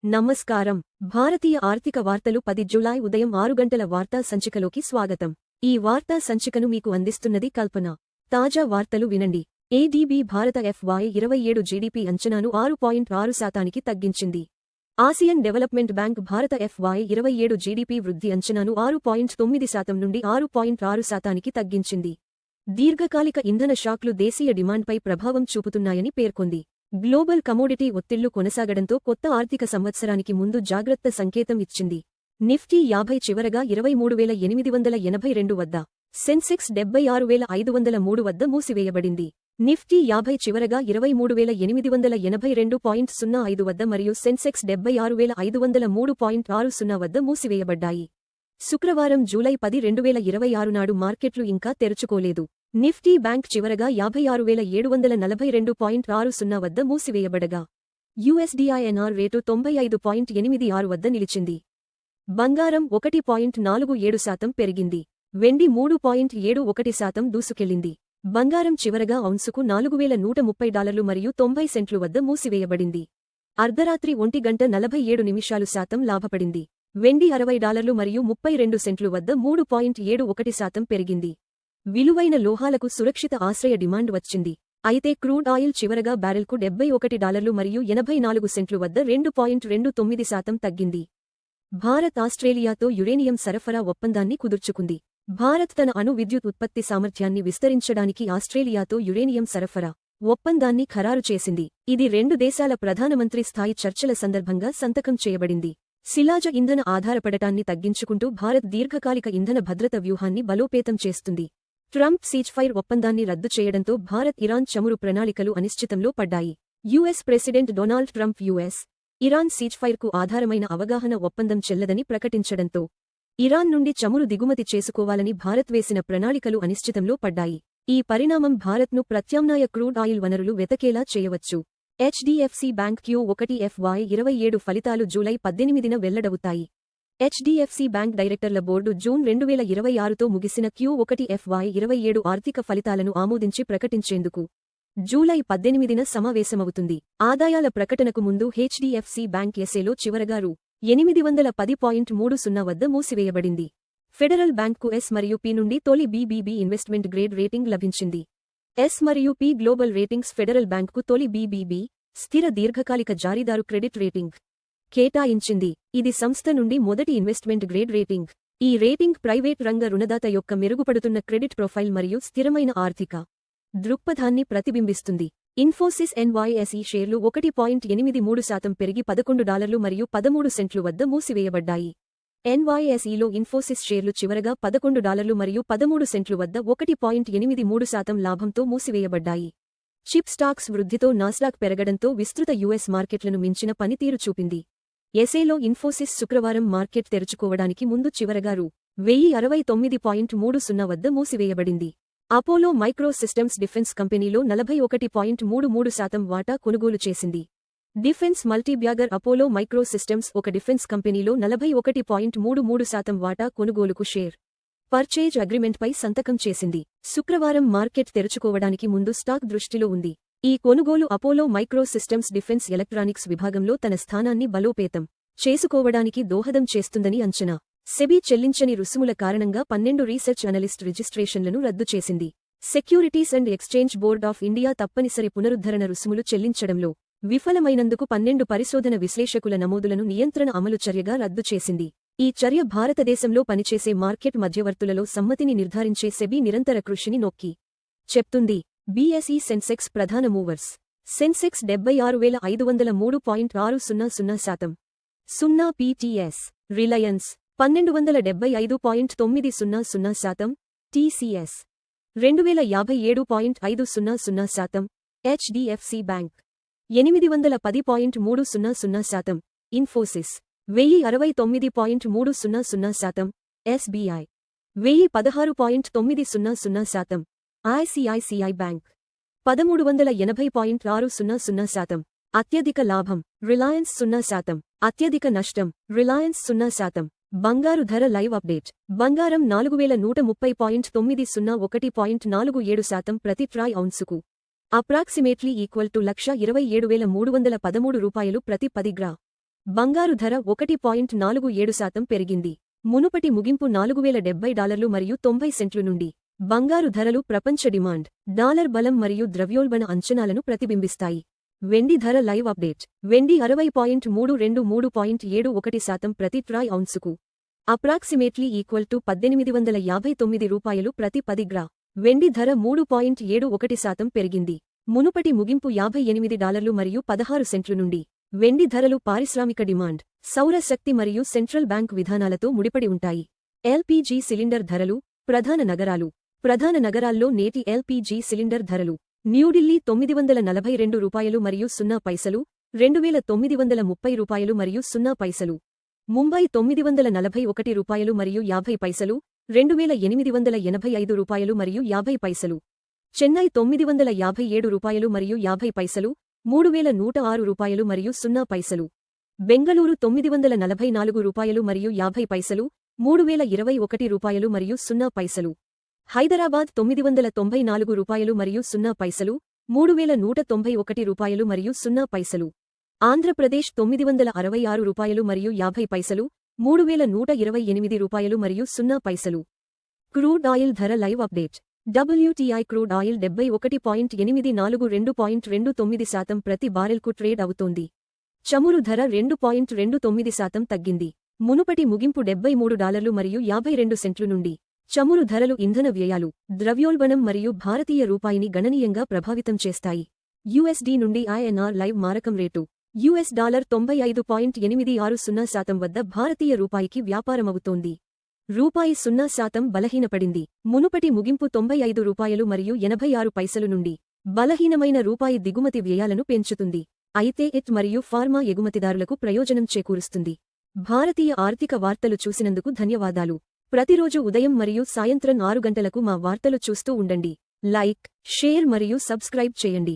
నమస్కారం. భారతీయ ఆర్థిక వార్తలు 10 జూలై ఉదయం 6 గంటల వార్తా సంచికలోకి స్వాగతం. ఈ వార్తా సంచికను మీకు అందిస్తున్నది కల్పన. తాజా వార్తలు వినండి. ఏడీబీ భారత FY27 జీడీపీ అంచనాను 6.6% తగ్గించింది. ఆసియన్ డెవలప్మెంట్ బ్యాంక్ భారత FY27 జీడీపీ వృద్ధి అంచనాను 6.9% నుండి 6.6%కి తగ్గించింది. దీర్ఘకాలిక ఇంధన షాక్లు దేశీయ డిమాండ్పై ప్రభావం చూపుతున్నాయని పేర్కొంది. గ్లోబల్ కమోడిటీ ఒత్తిళ్లు కొనసాగడంతో కొత్త ఆర్థిక సంవత్సరానికి ముందు జాగ్రత్త సంకేతం ఇచ్చింది. నిఫ్టీ 50 చివరగా 23,882 వద్ద, సెన్సెక్స్ 76,503 వద్ద మూసివేయబడింది. నిఫ్టీ 50 చివరగా 23,882.05 వద్ద మరియు సెన్సెక్స్ 76,503.60 వద్ద మూసివేయబడ్డాయి. శుక్రవారం జూలై 10, 2026 నాడు మార్కెట్లు ఇంకా తెరుచుకోలేదు. నిఫ్టీ బ్యాంక్ చివరగా 56,742.60 వద్ద మూసివేయబడగా, USDINR రేటు 95.86 వద్ద నిలిచింది. బంగారం 1.47% పెరిగింది. వెండి 3.71% దూసుకెళ్లింది. బంగారం చివరగా ఔన్సుకు $4,130 మరియు 90 సెంట్లు వద్ద మూసివేయబడింది. అర్ధరాత్రి 1:47 లాభపడింది. వెండి $60 మరియు 32 సెంట్లు వద్ద 3.71% పెరిగింది. విలువైన లోహాలకు సురక్షిత ఆశ్రయ డిమాండ్ వచ్చింది. అయితే క్రూడ్ ఆయిల్ చివరగా బ్యారెల్కు $71 మరియు 84 సెంట్లు వద్ద 2.29% తగ్గింది. భారత్ ఆస్ట్రేలియాతో యురేనియం సరఫరా ఒప్పందాన్ని కుదుర్చుకుంది. భారత్ తన అణు విద్యుత్ ఉత్పత్తి సామర్థ్యాన్ని విస్తరించడానికి ఆస్ట్రేలియాతో యురేనియం సరఫరా ఒప్పందాన్ని ఖరారు చేసింది. ఇది రెండు దేశాల ప్రధానమంత్రి స్థాయి చర్చల సందర్భంగా సంతకం చేయబడింది. శిలాజ ఇంధన ఆధారపడటాన్ని తగ్గించుకుంటూ భారత్ దీర్ఘకాలిక ఇంధన భద్రత వ్యూహాన్ని బలోపేతం చేస్తుంది. ట్రంప్ సీజ్ఫైర్ ఒప్పందాన్ని రద్దు చేయడంతో భారత్ ఇరాన్ చమురు ప్రణాళికలు అనిశ్చితంలో పడ్డాయి. US president Donald Trump Iran సీజ్ఫైర్కు ఆధారమైన అవగాహన ఒప్పందం చెల్లదని ప్రకటించడంతో ఇరాన్ నుండి చమురు దిగుమతి చేసుకోవాలని భారత్ వేసిన ప్రణాళికలు అనిశ్చితంలో పడ్డాయి. ఈ పరిణామం భారత్ను ప్రత్యామ్నాయ క్రూడ్ ఆయిల్ వనరులు వెతకేలా చేయవచ్చు. హెచ్డిఎఫ్సి బ్యాంక్ Q1 FY27 ఫలితాలు జూలై 18న వెల్లడవుతాయి. హెచ్డిఎఫ్సి బ్యాంక్ డైరెక్టర్ల బోర్డు జూన్ 2026తో ముగిసిన Q1 FY27 ఆర్థిక ఫలితాలను ఆమోదించి ప్రకటించేందుకు జూలై 18న సమావేశమవుతుంది. ఆదాయాల ప్రకటనకు ముందు హెచ్డిఎఫ్సి బ్యాంక్ ఎస్ఏలో చివరగా $810.30 వద్ద మూసివేయబడింది. ఫెడరల్ బ్యాంక్కు S మరియు P నుండి తొలి BBB ఇన్వెస్ట్మెంట్ గ్రేడ్ రేటింగ్ లభించింది. S మరియు P గ్లోబల్ రేటింగ్స్ ఫెడరల్ బ్యాంక్కు తొలి BBB స్థిర దీర్ఘకాలిక జారీదారు క్రెడిట్ రేటింగ్ కేటాయించింది. ఇది సంస్థ నుండి మొదటి ఇన్వెస్ట్మెంట్ గ్రేడ్ రేటింగ్. ఈ రేటింగ్ ప్రైవేట్ రంగ రుణదాత యొక్క మెరుగుపడుతున్న క్రెడిట్ ప్రొఫైల్ మరియు స్థిరమైన ఆర్థిక దృక్పథాన్ని ప్రతిబింబిస్తుంది. ఇన్ఫోసిస్ NYSE షేర్లు 1.83% పెరిగి $11 మరియు 13 సెంట్లు వద్ద మూసివేయబడ్డాయి. NYSEలో ఇన్ఫోసిస్ షేర్లు చివరగా $11 మరియు 13 సెంట్లు వద్ద 1.83% లాభంతో మూసివేయబడ్డాయి. చిప్ స్టాక్స్ వృద్ధితో నాస్డాక్ పెరగడంతో విస్తృత US మార్కెట్లను మించిన పనితీరు చూపింది. ఎస్ఏలో ఇన్ఫోసిస్ శుక్రవారం మార్కెట్ తెరుచుకోవడానికి ముందు చివరగా $1069.30 వద్ద మూసివేయబడింది. అపోలో మైక్రో సిస్టమ్స్ డిఫెన్స్ కంపెనీలో 41.33% వాటా కొనుగోలు చేసింది. Defence multibagger Apollo micro systems ఒక డిఫెన్స్ కంపెనీలో 41.33% వాటా కొనుగోలుకు షేర్ పర్చేజ్ అగ్రిమెంట్పై సంతకం చేసింది. శుక్రవారం మార్కెట్ తెరుచుకోవడానికి ముందు స్టాక్ దృష్టిలో ఉంది. ఈ కొనుగోలు Apollo micro systems defence electronics విభాగంలో తన స్థానాన్ని బలోపేతం చేసుకోవడానికి దోహదం చేస్తుందని అంచనా. సెబీ చెల్లించని రుసుముల కారణంగా 12 రీసెర్చ్ అనలిస్ట్ రిజిస్ట్రేషన్లను రద్దు చేసింది. Securities and exchange board of India తప్పనిసరి పునరుద్ధరణ రుసుములు చెల్లించడంలో విఫలమైనందుకు 12 పరిశోధన విశ్లేషకుల నమోదులను నియంత్రణ అమలు చర్యగా రద్దు చేసింది. ఈ చర్య భారతదేశంలో పనిచేసే మార్కెట్ మధ్యవర్తులలో సమ్మతిని నిర్ధారించే సెబీ నిరంతర కృషిని నొక్కి చెప్తుంది. బీఎస్ఈ సెన్సెక్స్ ప్రధాన movers. Sensex 76,503.600%. 0 PTS. Reliance 1275.900%. TCS 2057.500%. HDFC bank 810.300%. Infosys 1069.300%. SBI 1016.900%. ICICI bank 1380.600%. అత్యధిక లాభం రిలయన్స్ 0%. అత్యధిక నష్టం రిలయన్స్ 0%. బంగారు ధర లైవ్ అప్డేట్. బంగారం 41,930.1.47% ప్రతి ట్రాయ్ ఔన్సుకు అప్రాక్సిమేట్లీ ఈక్వల్ టు 1,27,313 రూపాయలు ప్రతి 10 గ్రా. బంగారు ధర $1.47 పెరిగింది. మునుపటి ముగింపు $4,070 మరియు 90 సెంట్లు నుండి. బంగారు ధరలు ప్రపంచ డిమాండ్, డాలర్ బలం మరియు ద్రవ్యోల్బణ అంచనాలను ప్రతిబింబిస్తాయి. వెండి ధర లైవ్ అప్డేట్. వెండి 60.323.71 ప్రతి ట్రాయ్ ఔన్సుకు అప్రాక్సిమేట్లీ ఈక్వల్ టు $1,859 ప్రతి 10 గ్రా. వెండి ధర 3.71% పెరిగింది. మునుపటి ముగింపు $58 మరియు 16 సెంట్లు నుండి. వెండి ధరలు పారిశ్రామిక డిమాండ్, సౌర శక్తి మరియు సెంట్రల్ బ్యాంక్ విధానాలతో ముడిపడి ఉంటాయి. ఎల్పీజీ సిలిండర్ ధరలు. ప్రధాన నగరాలు. ప్రధాన నగరాల్లో నేటి ఎల్పీజీ సిలిండర్ ధరలు: న్యూఢిల్లీ $942 మరియు 0 పైసలు, $2,930 మరియు 0 పైసలు. ముంబై $941 మరియు 50 పైసలు, $2,885 మరియు 50 పైసలు. చెన్నై $957 మరియు 50 పైసలు, $3,106 మరియు 0 పైసలు. బెంగళూరు $944 మరియు 50 పైసలు, $3,021 మరియు 0 పైసలు. హైదరాబాద్ $994 మరియు 0 పైసలు, $3,191 మరియు 0 పైసలు. ఆంధ్రప్రదేశ్ $966 మరియు 50 పైసలు, $3,128 మరియు 0 పైసలు. క్రూడ్ ఆయిల్ ధర live update. WTI crude oil 71.842.29% ప్రతి బారెల్కు ట్రేడ్ అవుతోంది. చమురు ధర 2.29% తగ్గింది. మునుపటి ముగింపు $73 మరియు 52 సెంట్లు నుండి. చమురు ధరలు ఇంధన వ్యయాలు, ద్రవ్యోల్బణం మరియు భారతీయ రూపాయిని గణనీయంగా ప్రభావితం చేస్తాయి. USD నుండి INR లైవ్ మారకం రేటు. $95.860 వద్ద భారతీయ రూపాయికి వ్యాపారమవుతోంది. రూపాయి 0% బలహీనపడింది. మునుపటి ముగింపు $95 మరియు 86 పైసలు నుండి. బలహీనమైన రూపాయి దిగుమతి వ్యయాలను పెంచుతుంది. అయితే ఎట్ మరియు ఫార్మా ఎగుమతిదారులకు ప్రయోజనం చేకూరుస్తుంది. భారతీయ ఆర్థిక వార్తలు చూసినందుకు ధన్యవాదాలు. ప్రతిరోజు ఉదయం మరియు సాయంత్రం 6 గంటలకు మా వార్తలు చూస్తూ ఉండండి. లైక్, షేర్ మరియు సబ్స్క్రైబ్ చేయండి.